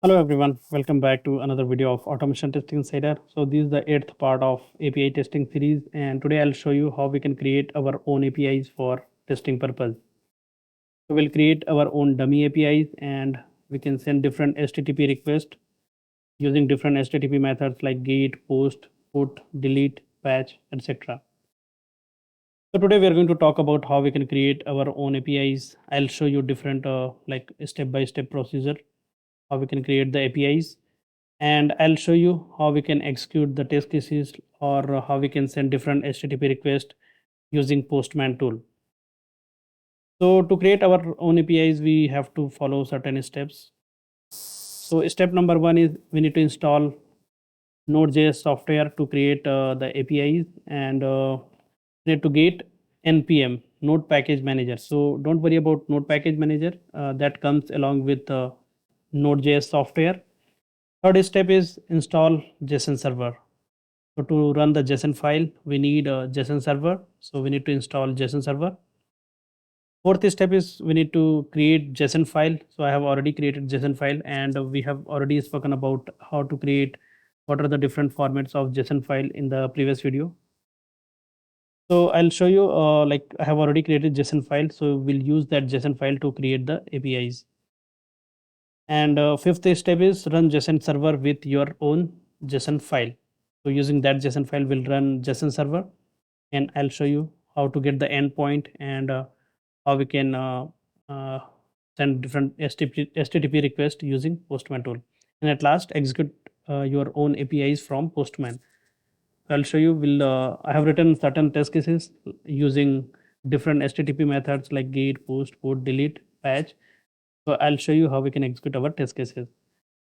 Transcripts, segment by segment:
Hello everyone, welcome back to another video of Automation Testing Insider. So this is the eighth part of API testing series, and today I'll show you how we can create our own APIs for testing purpose. So we'll create our own dummy APIs and we can send different HTTP requests using different HTTP methods like get, post, put, delete, patch, etc. So today we are going to talk about how we can create our own APIs. I'll show you different like step-by-step procedure, how we can create the APIs, and I'll show you how we can execute the test cases or how we can send different HTTP requests using Postman tool. So to create our own APIs, we have to follow certain steps. So step number one is we need to install node.js software to create the APIs, and we need to get npm node package manager. So don't worry about node package manager, that comes along with node.js software. Third step is install JSON server. So to run the JSON file, we need a JSON server. So we need to install JSON server. Fourth step is we need to create JSON file. So I have already created JSON file, and we have already spoken about how to create what are the different formats of JSON file in the previous video. So I'll show you like I have already created JSON file. So we'll use that JSON file to create the APIs. And fifth step is run JSON server with your own JSON file. So using that JSON file, we'll run JSON server, and I'll show you how to get the endpoint and how we can send different HTTP requests using Postman tool. And at last, execute your own APIs from Postman. I'll show you. I have written certain test cases using different HTTP methods like get, post, put, delete, patch. So I'll show you how we can execute our test cases.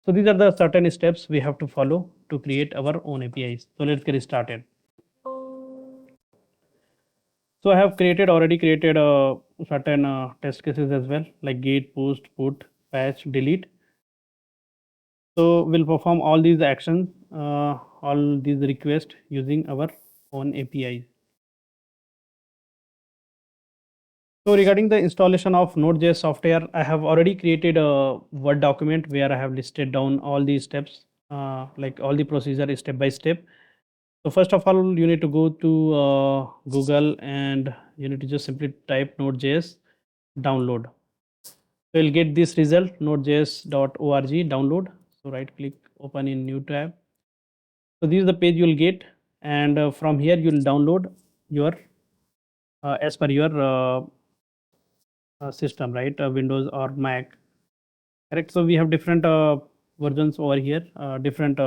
So these are the certain steps we have to follow to create our own APIs. So let's get started. So I have already created certain test cases as well, like get, post, put, patch, delete. So we'll perform all these actions, all these requests using our own APIs. So regarding the installation of Node.js software, I have already created a Word document where I have listed down all these steps, like all the procedure step by step. So first of all, you need to go to Google and you need to just simply type Node.js download. So you'll get this result, nodejs.org download. So right click, open in new tab. So this is the page you'll get, and from here you'll download your as per your system, right? Windows or Mac, correct? So we have different versions over here, different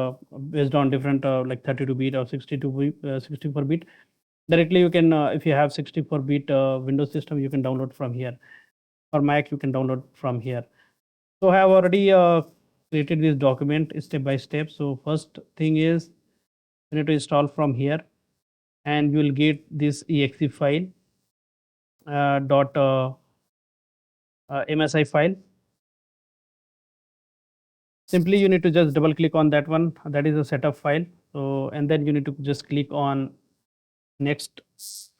based on different like 32-bit or 64-bit. Directly you can, if you have 64-bit Windows system, you can download from here, or Mac you can download from here. So I have already created this document step by step. So first thing is you need to install from here, and you will get this exe file dot msi file. Simply you need to just double click on that one, that is a setup file. So and then you need to just click on next.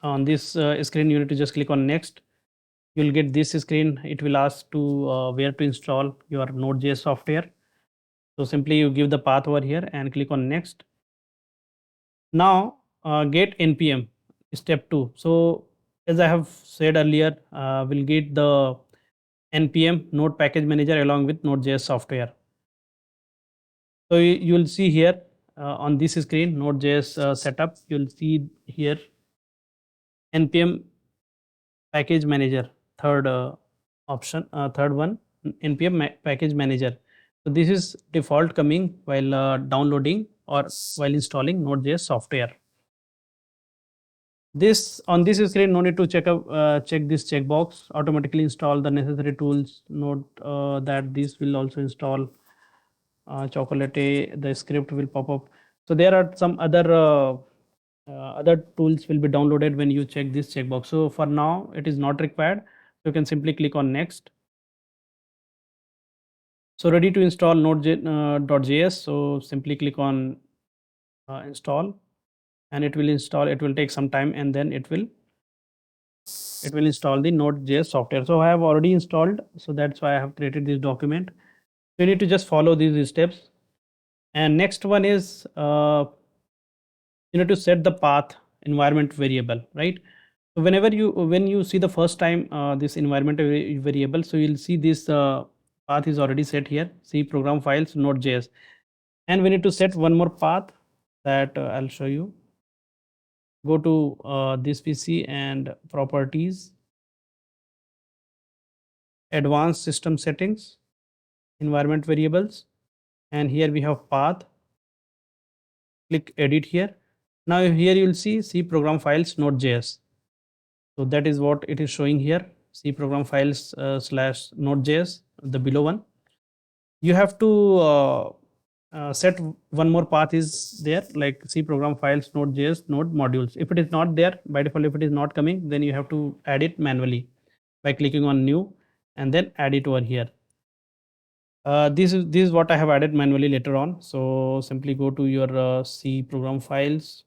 On this screen you need to just click on next. You'll get this screen. It will ask to where to install your Node.js software. So simply you give the path over here and click on next. Now get npm step 2. So as I have said earlier, we'll get the npm node package manager along with Node.js software. So you will see here on this screen Node.js setup, you'll see here npm package manager, third option, third one, npm package manager. So this is default coming while downloading or while installing Node.js software. This on this screen, no need to check this checkbox. Automatically install the necessary tools. Note that this will also install Chocolate. The script will pop up. So there are some other tools will be downloaded when you check this checkbox. So for now, it is not required. You can simply click on next. So ready to install Node.js. So simply click on install, and it will install. It will take some time, and then it will install the Node.js software. So I have already installed, so that's why I have created this document. So you need to just follow these steps. And next one is you need to set the path environment variable, right? So when you see the first time this environment variable, so you'll see this path is already set here. See program files node.js, and we need to set one more path that I'll show you. Go to this PC and properties, advanced system settings, environment variables, and here we have path. Click edit here. Now here you will see program files node.js. So that is what it is showing here. C program files slash node.js, the below one. You have to set one more path is there, like C program files node.js node modules. If it is not there by default, if it is not coming, then you have to add it manually by clicking on new and then add it over here. This is what I have added manually later on. So simply go to your C program files.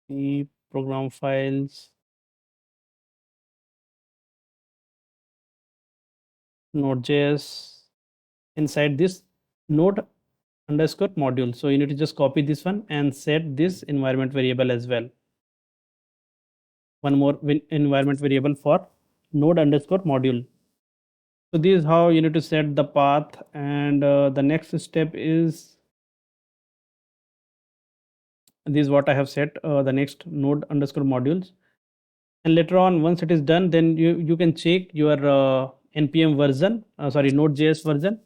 C program files node.js, inside this node underscore module. So you need to just copy this one and set this environment variable as well. One more environment variable for node underscore module. So this is how you need to set the path, and the next step is this is what I have set the next node underscore modules. And later on, once it is done, then you can check your npm version, sorry, node.js version.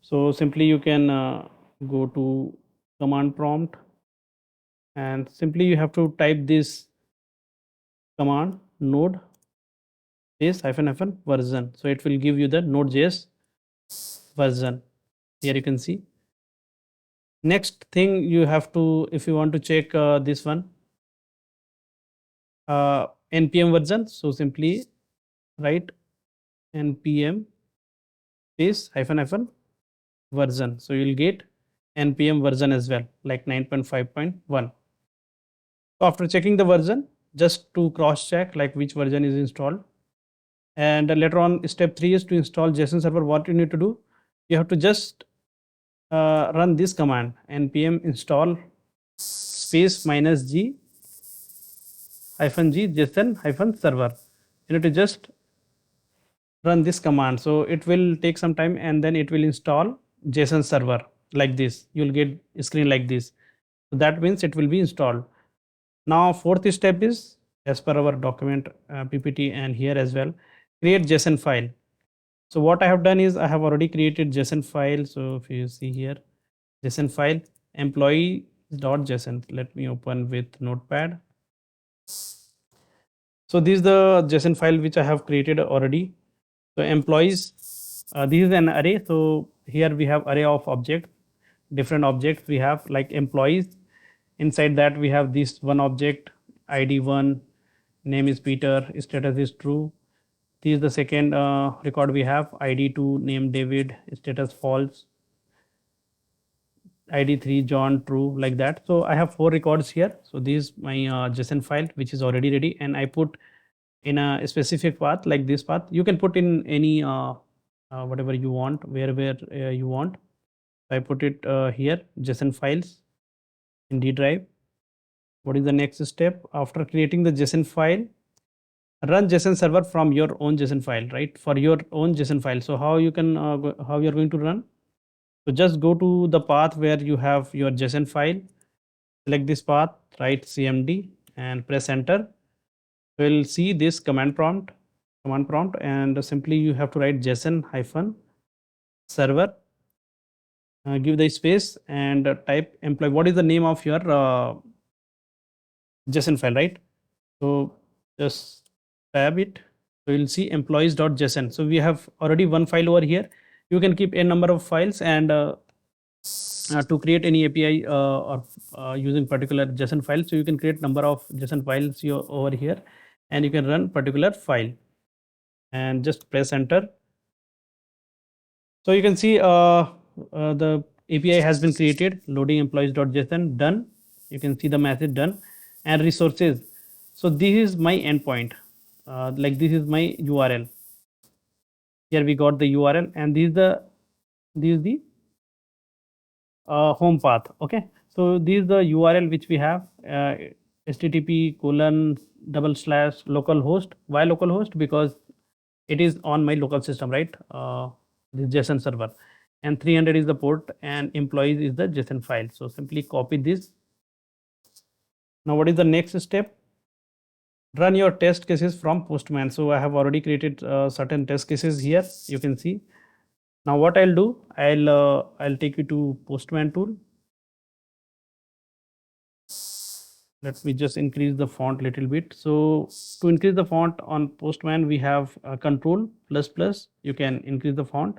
So simply you can go to command prompt and simply you have to type this command node space hyphen version. So it will give you the node.js version. Here you can see. Next thing you have to, if you want to check this one, npm version. So simply write npm space hyphen version. So you'll get npm version as well, like 9.5.1. So after checking the version, just to cross check like which version is installed. And later on, step 3 is to install JSON Server. What you need to do, you have to just run this command npm install space -g -g JSON Server. You need to just run this command. So it will take some time and then it will install JSON Server like this. You will get a screen like this. So that means it will be installed. Now fourth step is, as per our document PPT and here as well, create JSON file. So what I have done is I have already created JSON file. So if you see here, JSON file employees.json. Let me open with Notepad. So this is the JSON file which I have created already. So employees, this is an array. So here we have array of objects, different objects we have like employees. Inside that we have this one object, ID 1, name is Peter, status is true. This is the second record we have, ID 2, name David, status false, ID 3, John, true, like that. So I have 4 records here. So this is my JSON file which is already ready, and I put in a specific path like this path. You can put in any whatever you want, wherever you want. So I put it here, JSON files in D drive. What is the next step? After creating the JSON file, run JSON server from your own JSON file, right? For your own JSON file. So how you can how you're going to run? So just go to the path where you have your JSON file, select this path, write cmd and press enter. We'll see this command prompt, and simply you have to write JSON server. Give the space and type employee. What is the name of your JSON file, right? So just tab it. So you'll see employees.json. So we have already one file over here. You can keep a number of files, and to create any API or using particular JSON file, so you can create number of JSON files over here, and you can run particular file and just press enter. So you can see the API has been created. Loading employees.json done. You can see the message done, and resources. So this is my endpoint. Like this is my URL. Here we got the URL, and this is the home path. Okay, so this is the URL which we have, http:// localhost. Why localhost? Because it is on my local system, right? This JSON server, and 300 is the port, and employees is the JSON file. So simply copy this. Now what is the next step? Run your test cases from Postman. So I have already created certain test cases here. You can see. Now what I'll do, I'll take you to Postman tool. Let me just increase the font little bit. So to increase the font on Postman, we have control plus. You can increase the font,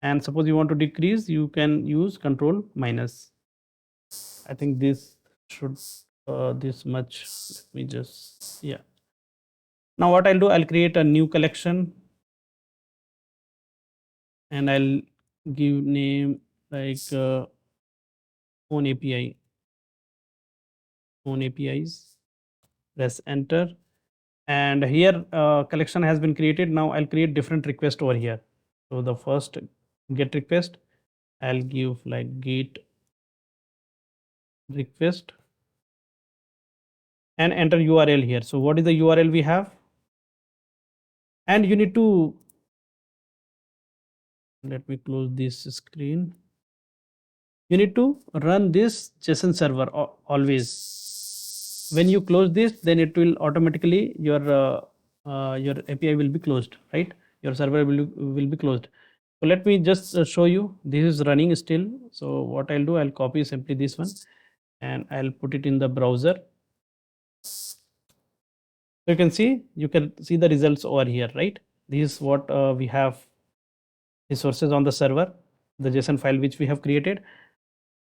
and suppose you want to decrease, you can use control minus. I think this should this much. Let me just, yeah. Now what I'll do, I'll create a new collection, and I'll give name like own API, own APIs. Press enter, and here collection has been created. Now I'll create different request over here. So the first get request, I'll give like get request, and enter URL here. So what is the URL we have? And you need to, let me close this screen. You need to run this JSON server always. When you close this, then it will automatically your API will be closed, right? Your server will be closed. So let me just show you. This is running still. So what I'll do, I'll copy simply this one, and I'll put it in the browser. So you can see the results over here, right? This is what we have resources on the server, the JSON file which we have created.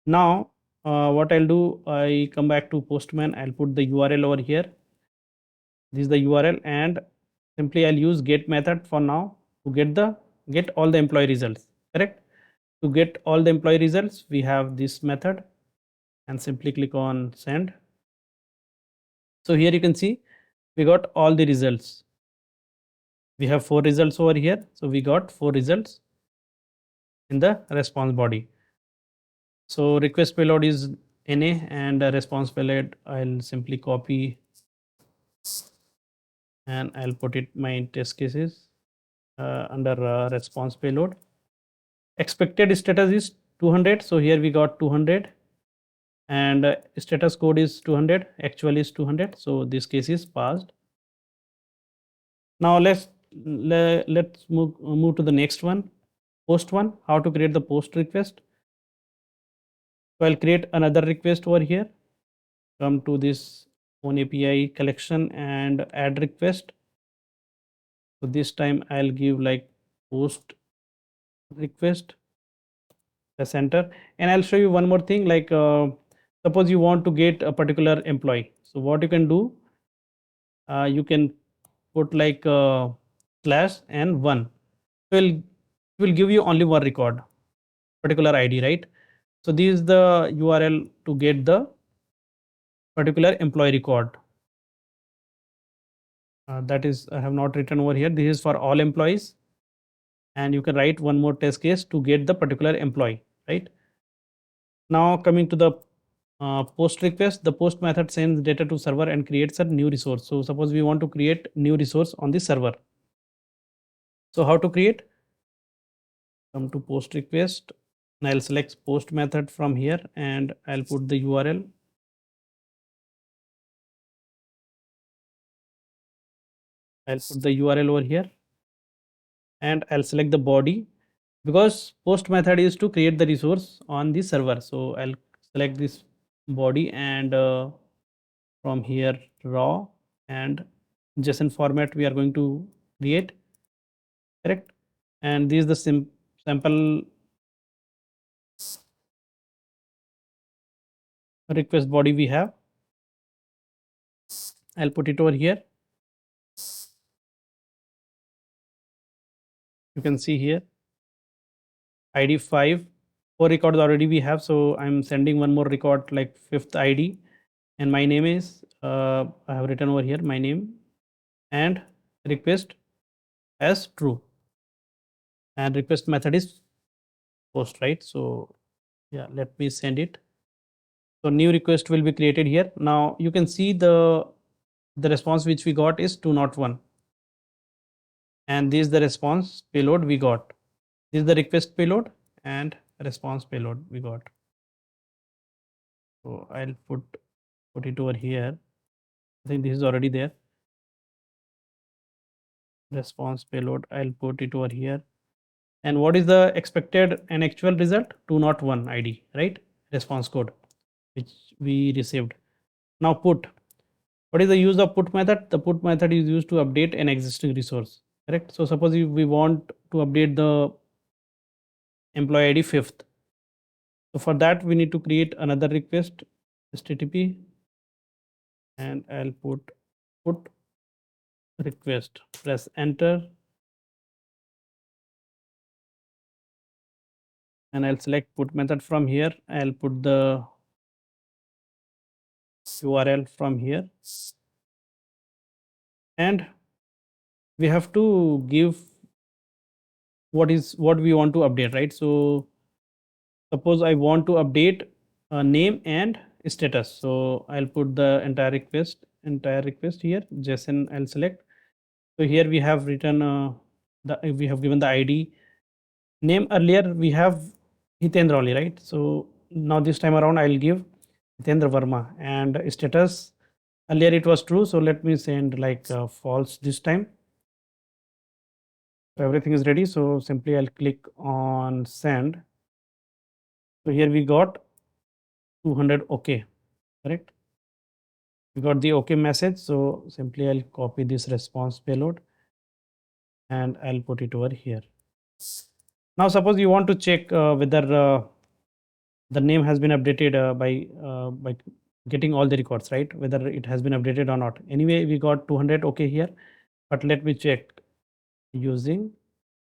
Now what I'll do, I come back to Postman. I'll put the URL over here. This is the URL, and simply I'll use get method for now to get all the employee results. Correct? To get all the employee results, we have this method, and simply click on send. So here you can see we got all the results. We have 4 results over here. So we got 4 results in the response body. So request payload is NA, and response payload I'll simply copy, and I'll put it my test cases under response payload. Expected status is 200. So here we got 200, and status code is 200. Actual is 200. So this case is passed. Now let's move to the next one. Post one. How to create the post request? So I'll create another request over here. Come to this own API collection and add request. So this time I'll give like post request, press enter, and I'll show you one more thing. Like suppose you want to get a particular employee. So what you can do, you can put like slash and 1. So it will give you only one record, particular ID, right? So this is the URL to get the particular employee record. That is, I have not written over here. This is for all employees, and you can write one more test case to get the particular employee, right? Now coming to the post request, the post method sends data to server and creates a new resource. So suppose we want to create new resource on the server. So how to create? Come to post request, and I'll select post method from here, and I'll put the URL. I'll put the URL over here, and I'll select the body, because post method is to create the resource on the server. So I'll select this body, and from here raw and JSON format we are going to create, correct? And this is the sample request body we have. I'll put it over here. You can see here ID 5, 4 records already we have, so I'm sending one more record like 5th ID, and my name is I have written over here my name and request as true, and request method is post, right? So yeah, let me send it. So new request will be created here. Now you can see the response which we got is 201, and this is the response payload we got. This is the request payload and response payload we got. So I'll put it over here. I think this is already there. Response payload, I'll put it over here. And what is the expected and actual result? 201 ID, right? Response code which we received. Now put. What is the use of put method? The put method is used to update an existing resource, correct? So suppose if we want to update the employee ID 5th. So for that we need to create another request, http, and I'll put request, press enter, and I'll select put method from here. I'll put the URL from here, and we have to give what we want to update, right? So suppose I want to update name and status, so I'll put the entire request here, JSON. I'll select. So here we have written we have given the ID. Name earlier we have Hitendra only, right? So now this time around I'll give Hitendra Verma, and status earlier it was true, so let me send like false this time. So everything is ready, so simply I'll click on send. So here we got 200 OK, correct? We got the OK message, so simply I'll copy this response payload and I'll put it over here. Now suppose you want to check whether the name has been updated by getting all the records, right? Whether it has been updated or not. Anyway, we got 200 OK here, but let me check using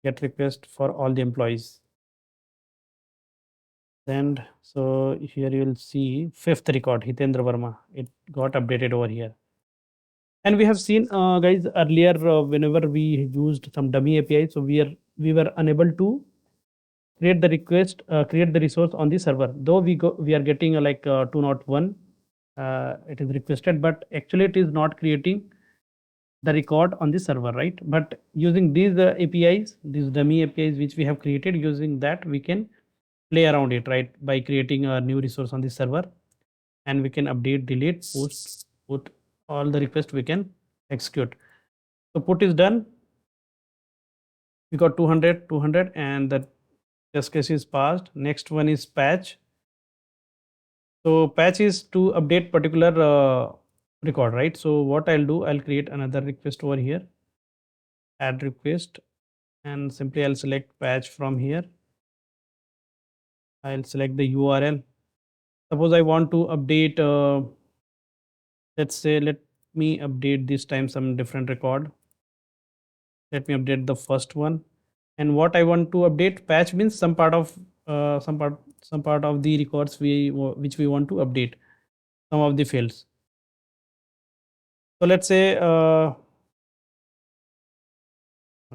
get request for all the employees. And so here you will see 5th record, Hitendra Verma. It got updated over here. And we have seen guys earlier whenever we used some dummy API, so we were unable to create the request, create the resource on the server. Though we are getting like 201, it is requested, but actually it is not creating the record on the server, right? But using these APIs, these dummy APIs which we have created, using that we can play around it, right? By creating a new resource on the server, and we can update, delete, post, put all the requests we can execute. So put is done. We got 200, and the test case is passed. Next one is patch. So patch is to update particular record, right? So what I'll do, I'll create another request over here, add request, and simply I'll select patch from here. I'll select the URL. Suppose I want to update, let's say, let me update this time some different record. Let me update the first one. And what I want to update, patch means some part of the records which we want to update, some of the fields. So let's say 1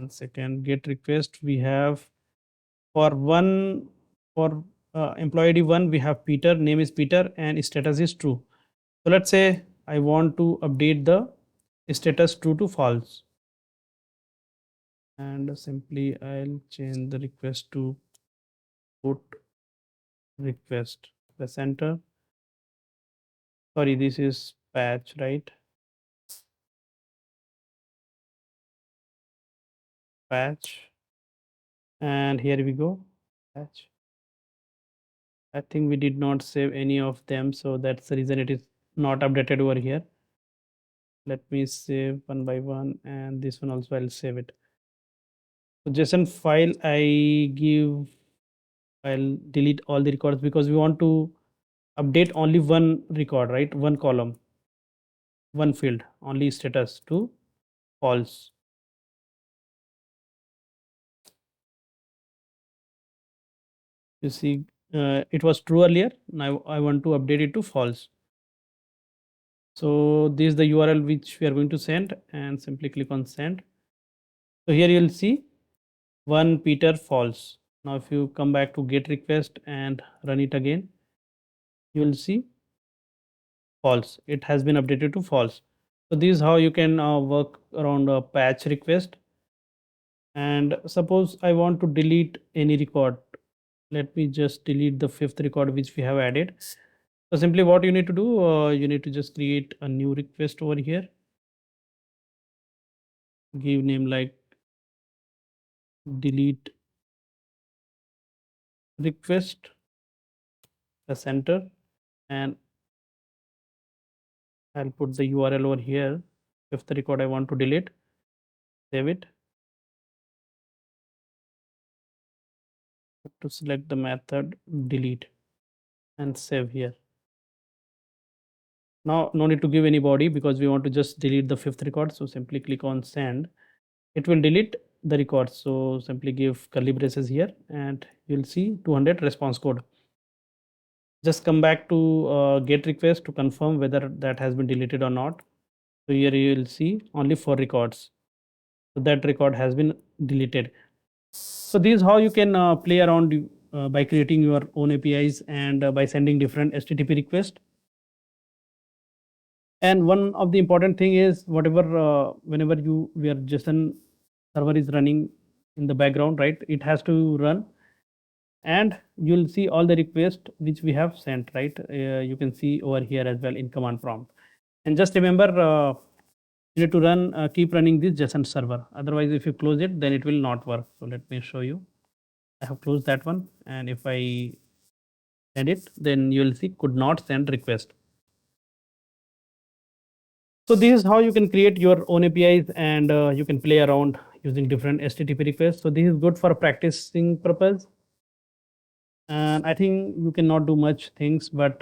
second, get request. We have for employee ID 1 we have Peter, name is Peter, and status is true. So let's say I want to update the status true to false, and simply I'll change the request to put request, press enter. Sorry, this is patch, right? Patch, and here we go, patch. I think we did not save any of them, so that's the reason it is not updated over here. Let me save one by one, and this one also I'll save it. So JSON file I'll delete all the records because we want to update only one record, right? One column, one field, only status to false. You see it was true earlier. Now I want to update it to false. So this is the URL which we are going to send, and simply click on send. So here you will see 1 Peter false. Now if you come back to get request and run it again, you will see false. It has been updated to false. So this is how you can work around a patch request. And suppose I want to delete any record. Let me just delete the 5th record which we have added. So simply what you need to do, you need to just create a new request over here. Give name like delete request, press enter, and I'll put the URL over here. 5th record I want to delete, save it. To select the method delete and save here. Now no need to give any body because we want to just delete the 5th record. So simply click on send. It will delete the record. So simply give curly braces here and you'll see 200 response code. Just come back to get request to confirm whether that has been deleted or not. So here you will see only 4 records. So that record has been deleted. So this is how you can play around by creating your own APIs and by sending different HTTP requests. And one of the important thing is whatever whenever your JSON server is running in the background, right? It has to run, and you'll see all the requests which we have sent, right? You can see over here as well in command prompt. And just remember, you need to run keep running this JSON server. Otherwise, if you close it, then it will not work. So let me show you. I have closed that one, and if I send it, then you will see could not send request. So this is how you can create your own APIs, and you can play around using different HTTP requests. So this is good for practicing purpose. And I think you cannot do much things, but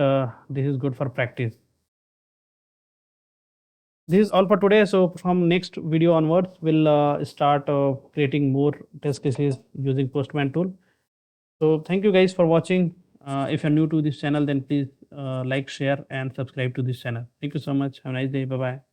this is good for practice. This is all for today. So from next video onwards, we'll start creating more test cases using Postman tool. So thank you guys for watching. If you're new to this channel, then please like, share, and subscribe to this channel. Thank you so much. Have a nice day. Bye bye.